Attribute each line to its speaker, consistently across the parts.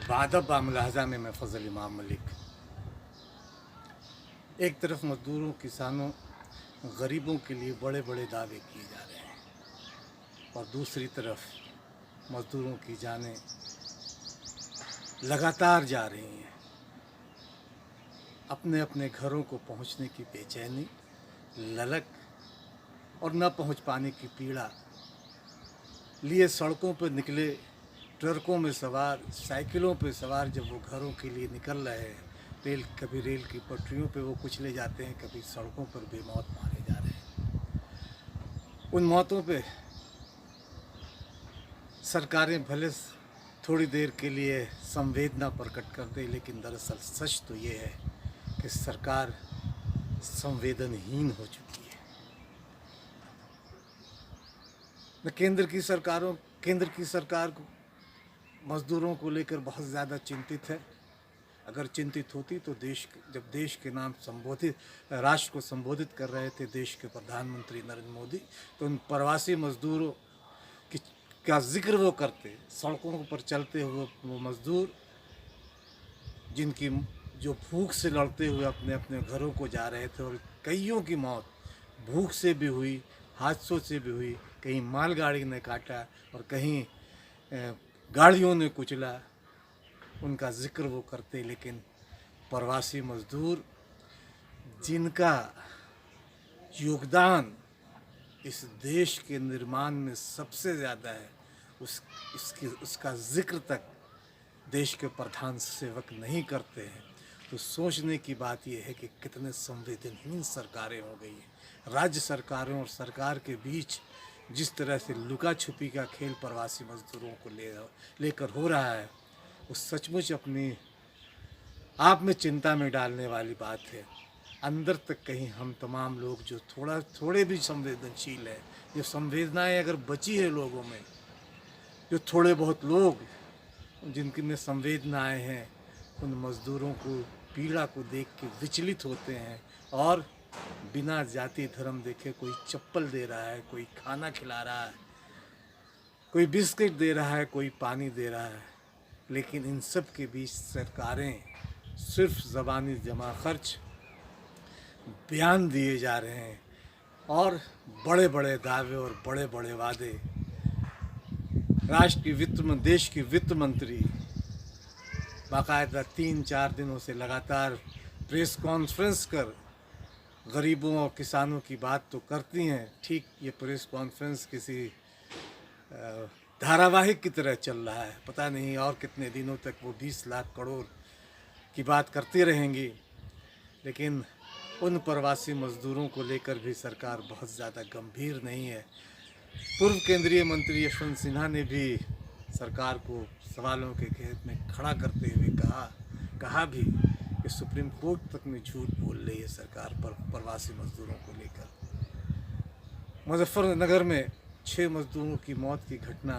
Speaker 1: बादब बामुलाहज़ा में मैं फ़ज़ल इमाम मलिक। एक तरफ मज़दूरों, किसानों, गरीबों के लिए बड़े बड़े दावे किए जा रहे हैं और दूसरी तरफ मज़दूरों की जानें लगातार जा रही हैं। अपने अपने घरों को पहुंचने की बेचैनी, ललक और न पहुंच पाने की पीड़ा लिए सड़कों पर निकले, ट्रकों में सवार, साइकिलों पर सवार जब वो घरों के लिए निकल रहे हैं, कभी रेल की पटरियों पे वो कुचले जाते हैं, कभी सड़कों पर बेमौत मारे जा रहे हैं। उन मौतों पे सरकारें भले थोड़ी देर के लिए संवेदना प्रकट कर दे, लेकिन दरअसल सच तो ये है कि सरकार संवेदनहीन हो चुकी है। न केंद्र की सरकार को मज़दूरों को लेकर बहुत ज़्यादा चिंतित है। अगर चिंतित होती तो जब देश के नाम राष्ट्र को संबोधित कर रहे थे देश के प्रधानमंत्री नरेंद्र मोदी, तो उन प्रवासी मज़दूरों की का जिक्र वो करते। सड़कों पर चलते हुए वो मज़दूर जो भूख से लड़ते हुए अपने अपने घरों को जा रहे थे, और कईयों की मौत भूख से भी हुई, हादसों से भी हुई, कहीं मालगाड़ी ने काटा और कहीं गाड़ियों ने कुचला, उनका जिक्र वो करते। लेकिन प्रवासी मज़दूर जिनका योगदान इस देश के निर्माण में सबसे ज़्यादा है, उसका जिक्र तक देश के प्रधान सेवक नहीं करते हैं, तो सोचने की बात यह है कि कितने संवेदनहीन सरकारें हो गई हैं। राज्य सरकारों और सरकार के बीच जिस तरह से लुका छुपी का खेल प्रवासी मज़दूरों को लेकर हो रहा है, वो सचमुच अपनी आप में चिंता में डालने वाली बात है। अंदर तक कहीं हम तमाम लोग जो थोड़े भी संवेदनशील है, जो संवेदनाएं अगर बची है लोगों में, जो थोड़े बहुत लोग जिनकी में संवेदनाएं हैं, उन मज़दूरों को पीड़ा को देख के विचलित होते हैं और बिना जाति धर्म देखे कोई चप्पल दे रहा है, कोई खाना खिला रहा है, कोई बिस्किट दे रहा है, कोई पानी दे रहा है, लेकिन इन सब के बीच सरकारें सिर्फ ज़बानी जमा खर्च बयान दिए जा रहे हैं और बड़े बड़े दावे और बड़े बड़े वादे। देश की वित्त मंत्री बाकायदा 3-4 दिनों से लगातार प्रेस कॉन्फ्रेंस कर गरीबों और किसानों की बात तो करती हैं। ठीक ये प्रेस कॉन्फ्रेंस किसी धारावाहिक की तरह चल रहा है। पता नहीं और कितने दिनों तक वो 20 लाख करोड़ की बात करती रहेंगी, लेकिन उन प्रवासी मज़दूरों को लेकर भी सरकार बहुत ज़्यादा गंभीर नहीं है। पूर्व केंद्रीय मंत्री यशवंत सिन्हा ने भी सरकार को सवालों के घेर में खड़ा करते हुए कहा भी कि सुप्रीम कोर्ट तक में झूठ बोल रही है सरकार प्रवासी मज़दूरों को लेकर। मुजफ्फरनगर में 6 मज़दूरों की मौत की घटना,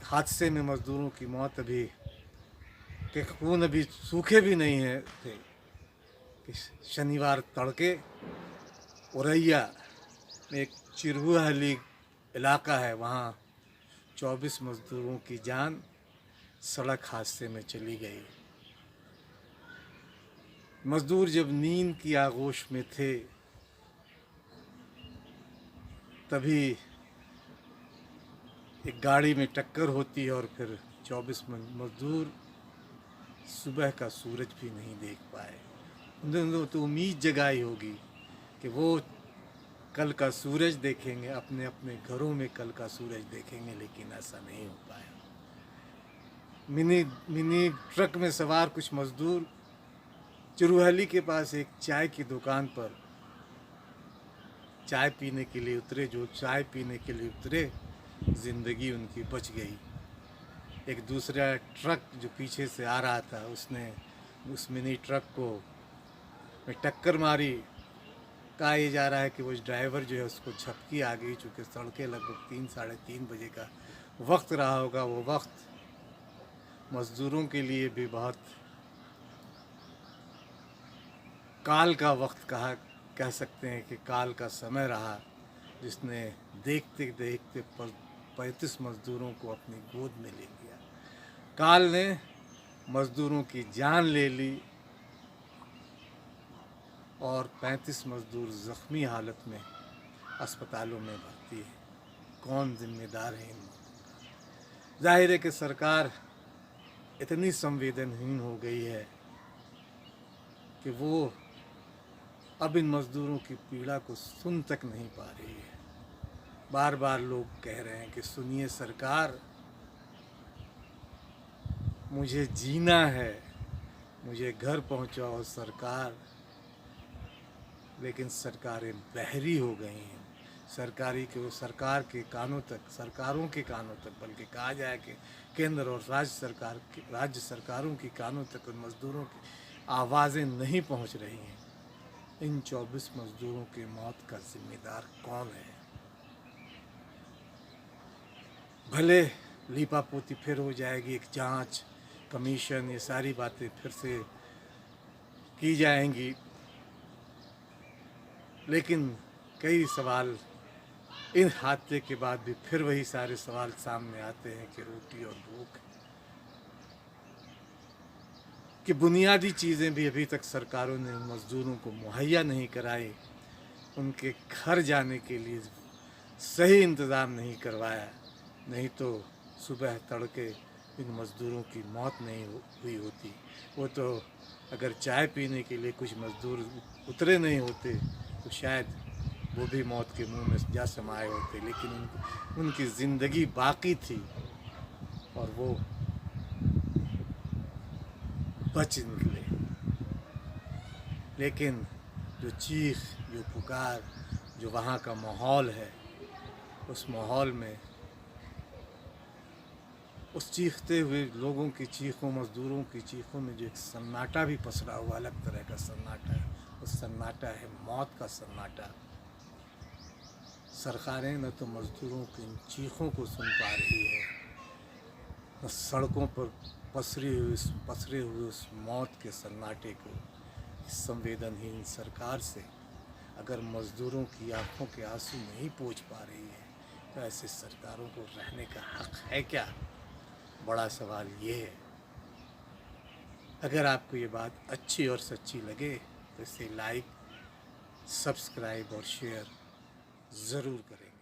Speaker 1: हादसे में मज़दूरों की मौत के खून अभी सूखे भी नहीं है थे कि शनिवार तड़के औरैया में एक चिरहुहली इलाका है, वहाँ 24 मज़दूरों की जान सड़क हादसे में चली गई। मज़दूर जब नींद की आगोश में थे तभी एक गाड़ी में टक्कर होती है और फिर 24 मज़दूर सुबह का सूरज भी नहीं देख पाए। उन्होंने तो उम्मीद जगाई होगी कि वो कल का सूरज देखेंगे, अपने अपने घरों में कल का सूरज देखेंगे, लेकिन ऐसा नहीं हो पाया। मिनी ट्रक में सवार कुछ मज़दूर चिरुहली के पास एक चाय की दुकान पर चाय पीने के लिए उतरे, ज़िंदगी उनकी बच गई। एक दूसरा ट्रक जो पीछे से आ रहा था, उसने उस मिनी ट्रक को में टक्कर मारी। कहा यह जा रहा है कि वो ड्राइवर जो है उसको झपकी आ गई, चूँकि सड़कें लगभग 3-3:30 बजे का वक्त रहा होगा। वो वक्त मज़दूरों के लिए भी बहुत काल का वक्त कह सकते हैं कि काल का समय रहा, जिसने देखते देखते 35 मज़दूरों को अपनी गोद में ले लिया। काल ने मज़दूरों की जान ले ली और 35 मज़दूर ज़ख्मी हालत में अस्पतालों में भर्ती है। कौन जिम्मेदार है इन मौतों का? जाहिर है कि सरकार इतनी संवेदनहीन हो गई है कि वो अब इन मज़दूरों की पीड़ा को सुन तक नहीं पा रही है। बार बार लोग कह रहे हैं कि सुनिए सरकार, मुझे जीना है, मुझे घर पहुंचाओ सरकार। लेकिन सरकारें बहरी हो गई हैं। सरकार के कानों तक, सरकारों के कानों तक, बल्कि कहा जाए कि केंद्र और राज्य सरकारों की कानों तक उन मज़दूरों की आवाज़ें नहीं पहुंच रही हैं। इन 24 मज़दूरों की मौत का जिम्मेदार कौन है? भले लीपापोती फिर हो जाएगी, एक जांच कमीशन, ये सारी बातें फिर से की जाएंगी, लेकिन कई सवाल इन हादसे के बाद भी फिर वही सारे सवाल सामने आते हैं कि रोटी और भूख कि बुनियादी चीज़ें भी अभी तक सरकारों ने मज़दूरों को मुहैया नहीं कराई। उनके घर जाने के लिए सही इंतज़ाम नहीं करवाया, नहीं तो सुबह तड़के इन मज़दूरों की मौत नहीं हुई होती। वो तो अगर चाय पीने के लिए कुछ मज़दूर उतरे नहीं होते तो शायद वो भी मौत के मुंह में जा समाये होते, लेकिन उनकी ज़िंदगी बाकी थी और वो बच निकले। लेकिन जो चीख, जो पुकार, जो वहाँ का माहौल है, उस माहौल में उस चीखते हुए लोगों की चीखों, मज़दूरों की चीखों में जो एक सन्नाटा भी पसरा हुआ, अलग तरह का सन्नाटा है, उस सन्नाटा है मौत का सन्नाटा। सरकारें न तो मज़दूरों की इन चीखों को सुन पा रही है, न सड़कों पर पसरे हुए उस मौत के सन्नाटे को। इस संवेदनहीन सरकार से अगर मज़दूरों की आंखों के आंसू नहीं पोंछ पा रही है तो ऐसे सरकारों को रहने का हक है क्या? बड़ा सवाल ये है। अगर आपको ये बात अच्छी और सच्ची लगे तो इसे लाइक, सब्सक्राइब और शेयर ज़रूर करें।